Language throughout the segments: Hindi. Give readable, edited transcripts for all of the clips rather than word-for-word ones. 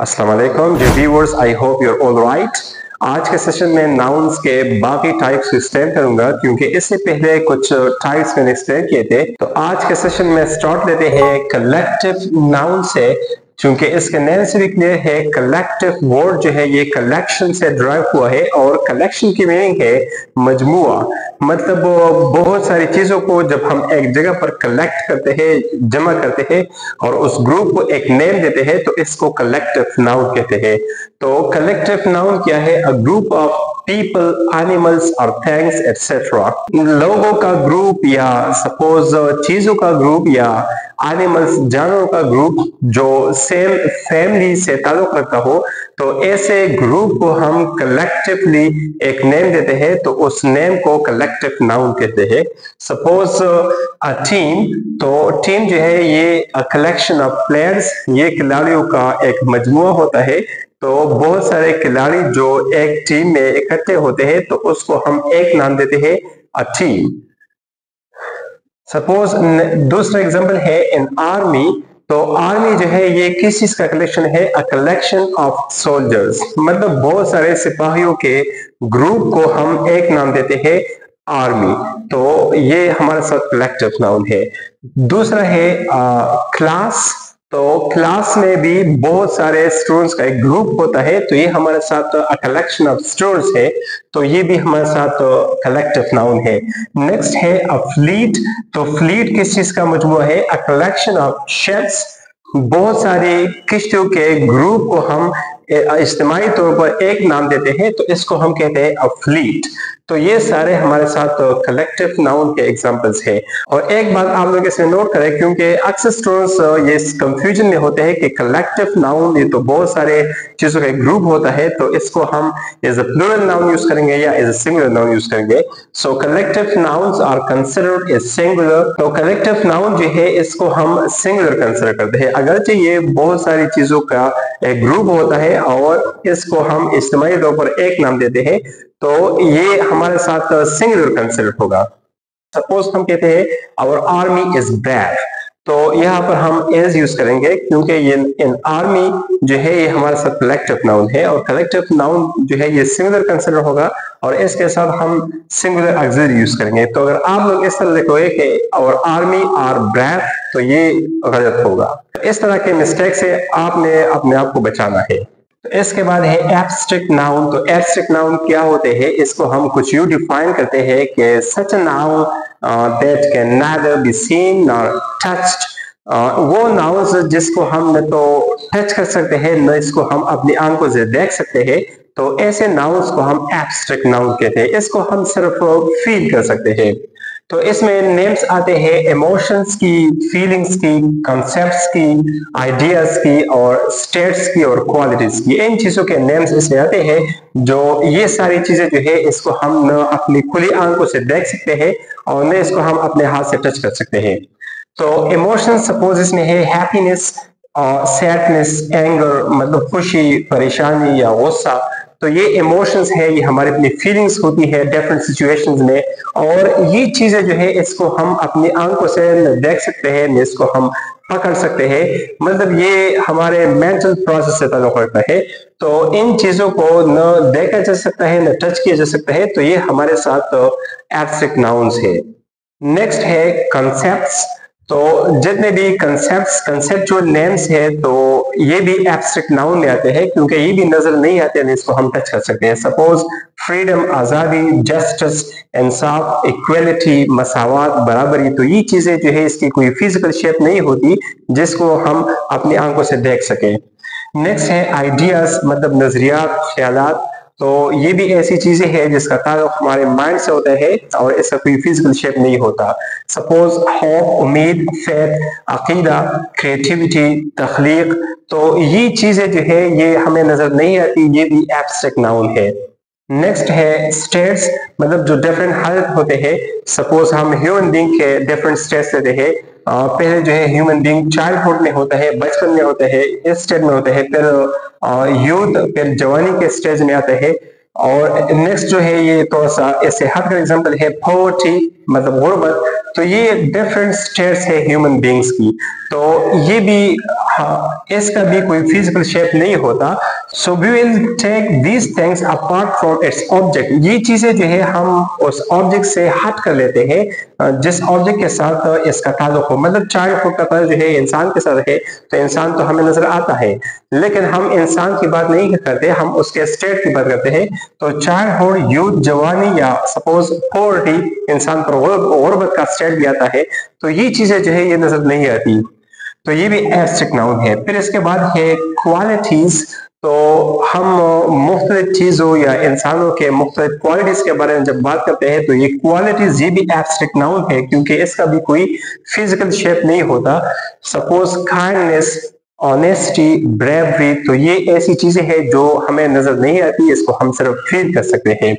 अस्सलाम वालेकुम dear viewers, I hope you are all right. आज के सेशन में नाउन्स के बाकी टाइप्स को एक्सप्लेन करूंगा क्योंकि इससे पहले कुछ टाइप्स मैंने एक्सप्लेन किए थे। तो आज के सेशन में स्टार्ट लेते हैं कलेक्टिव नाउन से, क्योंकि इसके नेम से भी क्लियर है कलेक्टिव वर्ड जो है ये कलेक्शन से ड्राइव हुआ है और कलेक्शन की मीनिंग है मजमुआ। मतलब बहुत सारी चीजों को जब हम एक जगह पर कलेक्ट करते हैं, जमा करते हैं और उस ग्रुप को एक नेम देते हैं तो इसको कलेक्टिव नाउन कहते हैं। तो कलेक्टिव नाउन क्या है? A group of people, animals or things etc. लोगों का ग्रुप या सपोज चीजों का ग्रुप या एनिमल्स जानवरों का ग्रुप जो सेम फैमिली से ताल्लुक रखता हो, तो ऐसे ग्रुप को हम कलेक्टिवली एक नेम देते हैं तो उस नेम को कलेक्टिव नाउन कहते हैं। सपोज अ टीम, तो टीम जो है ये अ कलेक्शन ऑफ प्लेयर्स, ये खिलाड़ियों का एक मजमुआ होता है। तो बहुत सारे खिलाड़ी जो एक टीम में इकट्ठे होते हैं तो उसको हम एक नाम देते हैं अ टीम। सपोज दूसरा एग्जांपल है इन आर्मी, तो आर्मी जो है ये किस चीज का कलेक्शन है? अ कलेक्शन ऑफ सोल्जर्स, मतलब बहुत सारे सिपाहियों के ग्रुप को हम एक नाम देते हैं आर्मी। तो ये हमारे साथ कलेक्टिव नाउन है। दूसरा है क्लास, तो क्लास में भी बहुत सारे स्टूडेंट्स का एक ग्रुप होता है तो ये हमारे साथ अ कलेक्शन ऑफ स्टूडेंट्स है, तो ये भी हमारे साथ कलेक्टिव नाउन है। नेक्स्ट है अ फ्लीट, तो फ्लीट किस चीज का मजमुआ है? अ कलेक्शन ऑफ शिप्स, बहुत सारी किश्तियों के ग्रुप को हम इज्तिमाई तौर पर एक नाम देते हैं तो इसको हम कहते हैं अ फ्लीट। तो ये सारे हमारे साथ कलेक्टिव नाउन के एग्जांपल्स है। और एक बात आप लोग इसमें नोट करें, क्योंकि अक्सर स्टूडेंट्स ये कंफ्यूजन में होते हैं कि कलेक्टिव नाउन ये तो बहुत सारे चीजों का एक ग्रुप होता है, तो इसको हम as a plural noun use करेंगे या as a singular noun use करेंगे। So collective nouns are considered as singular, तो कलेक्टिव नाउन जो है इसको हम सिंगुलर कंसिडर करते हैं, अगरचे ये बहुत सारी चीजों का एक ग्रुप होता है और इसको हम इज्तिमाई तौर पर एक नाम देते हैं, तो ये हमारे साथ सिंगुलर कंसिडर होगा। सपोज हम कहते हैं आवर आर्मी इज ब्रेव, तो यहाँ पर हम इज यूज करेंगे क्योंकि ये इन आर्मी जो है ये हमारे साथ कलेक्टिव नाउन है और कलेक्टिव नाउन जो है ये सिंगुलर कंसिडर होगा और इसके साथ हम सिंगुलर ऑक्सिलरी यूज करेंगे। तो अगर आप लोग इस तरह लिखोगे कि आवर आर्मी आर ब्रेव, तो ये गलत होगा। इस तरह के मिस्टेक से आपने अपने आप को बचाना है। तो इसके बाद है एब्स्ट्रैक्ट नाउन, तो एब्स्ट्रैक्ट नाउन क्या होते हैं? इसको हम कुछ यूं डिफाइन करते हैं कि such a noun that can neither be seen nor touched, वो नाउन्स जिसको हम न तो टच कर सकते हैं न इसको हम अपनी आंखों से देख सकते हैं, तो ऐसे नाउन्स को हम एब्स्ट्रैक्ट नाउन कहते हैं। इसको हम सिर्फ फील कर सकते हैं। तो इसमें नेम्स आते हैं इमोशंस की, फीलिंग्स की, कॉन्सेप्ट्स की, आइडियाज की और स्टेट्स की और क्वालिटीज की। इन चीजों के नेम्स इसमें आते हैं जो ये सारी चीजें जो है इसको हम न अपनी खुली आंखों से देख सकते हैं और न इसको हम अपने हाथ से टच कर सकते हैं। तो इमोशंस सपोज इसमें है हैप्पीनेस और सैडनेस, एंगर, मतलब खुशी, परेशानी या गुस्सा। तो ये इमोशंस है, ये हमारी अपनी फीलिंग्स होती है डिफरेंट सिचुएशंस में, और ये चीजें जो है इसको हम अपनी आंखों से न देख सकते हैं न इसको हम पकड़ सकते हैं, मतलब ये हमारे मेंटल प्रोसेस से ताल्लुक रखता है। तो इन चीजों को न देखा जा सकता है न टच किया जा सकता है, तो ये हमारे साथ एब्स्ट्रैक्ट नाउन्स है। नेक्स्ट है कंसेप्ट्स, तो जितने भी कंसेप्चुअल नेम्स है तो ये भी एब्स्ट्रैक्ट नाउन में आते हैं क्योंकि ये भी नजर नहीं आते हैं, इसको हम टच कर सकते हैं। सपोज फ्रीडम, आजादी, जस्टिस, इंसाफ, इक्वलिटी, मसावत, बराबरी, तो ये चीजें जो है इसकी कोई फिजिकल शेप नहीं होती जिसको हम अपनी आंखों से देख सकें। नेक्स्ट है आइडियाज, मतलब नजरियात, ख्यालात, तो ये भी ऐसी चीजें हैं जिसका ताल्लुक हमारे माइंड से होता है और इसका कोई फिजिकल शेप नहीं होता। सपोज होप, उम्मीद, फेथ, अकीदा, क्रिएटिविटी, तख्लीक, तो ये चीजें जो है ये हमें नजर नहीं आती, ये भी एब्स्ट्रैक्ट नाउन है। नेक्स्ट है स्टेट्स, मतलब जो डिफरेंट हालत होते हैं। सपोज हम ह्यूमन बीइंग के डिफरेंट स्टेट्स लेते हैं। पहले जो है ह्यूमन बीइंग चाइल्डहुड में होता है, बचपन में होता है, इस स्टेज में होता है, फिर यूथ, फिर जवानी के स्टेज में आता है, और नेक्स्ट जो है ये थोड़ा सा इससे हटकर एग्जांपल है पॉवर्टी, मतलब गुर्बत, तो ये डिफरेंट स्टेट्स है ह्यूमन बींग्स की। तो ये भी इसका भी कोई फिजिकल शेप नहीं होता। So we will take these things apart from its object. ये चीजें जो है हम उस ऑब्जेक्ट से हट कर लेते हैं जिस ऑब्जेक्ट के साथ इसका ताल्लुक हो। मतलब चाइल्डहुड का ताल्लुक जो है इंसान के साथ है, तो इंसान तो हमें नजर आता है, लेकिन हम इंसान की बात नहीं करते, हम उसके स्टेट की बात करते हैं। तो चाइल्डहुड, यूथ, जवानी या सपोज पॉवर्टी, इंसान पर गुर्बत का स्टेट भी आता है। तो ये चीजें जो है ये नजर नहीं आती। तो ये भी एब्स्ट्रैक्ट नाउन है। फिर इसके बाद है क्वालिटीज। तो हम मुख्तलिफ चीजों या इंसानों के मुख्तलिफ क्वालिटीज के बारे में जब बात करते हैं तो ये क्वालिटीज ये भी एब्स्ट्रैक्ट नाउन है, क्योंकि इसका भी कोई फिजिकल शेप नहीं होता। सपोज काइंडनेस, ऑनेस्टी, ब्रेवरी, तो ये ऐसी चीजें हैं जो हमें नजर नहीं आती, इसको हम सिर्फ फील कर सकते हैं।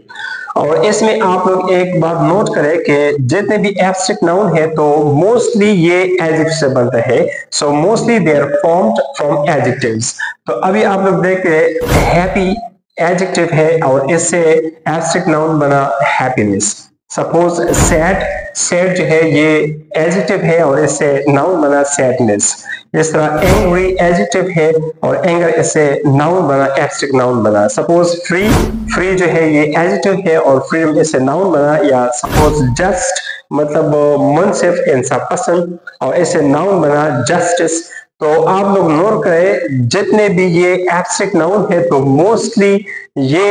और इसमें आप लोग एक बात नोट करें कि जितने भी एब्स्ट्रैक्ट नाउन है तो मोस्टली ये एडजेक्टिव से बनते हैं। So mostly they are formed from adjectives. तो अभी आप लोग देख रहे हैं हैप्पी एडजेक्टिव है और इससे एब्स्ट्रैक्ट नाउन बना हैप्पीनेस। सपोज सैड, सैड जो है ये एडजेक्टिव है और इससे नाउन बना सैडनेस। इस तरह एंग्री एडजेक्टिव है और एंगर इससे नाउन बना, एब्स्ट्रैक्ट नाउन बना। सपोज फ्री, फ्री जो है ये एडजेक्टिव है और फ्रीडम इससे नाउन बना। या सपोज जस्ट, मतलब मुनसिफ, इंसाफ पसंद, और इससे नाउन बना जस्टिस। तो आप लोग नोट करें जितने भी ये एब्स्ट्रैक्ट नाउन है तो मोस्टली ये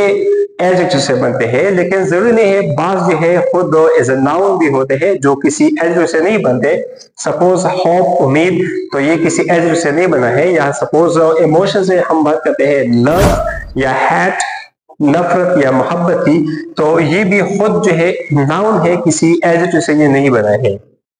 एडजेक्टिव से बनते हैं, लेकिन जरूरी नहीं है, बाज जो है खुद एज अ नाउन भी होते हैं जो किसी एडजेक्टिव से नहीं बनते। सपोज होप, उम्मीद, तो ये किसी एडजेक्टिव से नहीं बना है। या सपोज इमोशन से हम बात करते हैं, लव या हैट, नफरत या मोहब्बत की, तो ये भी खुद जो है नाउन है, किसी एडजेक्टिव से ये नहीं बना है।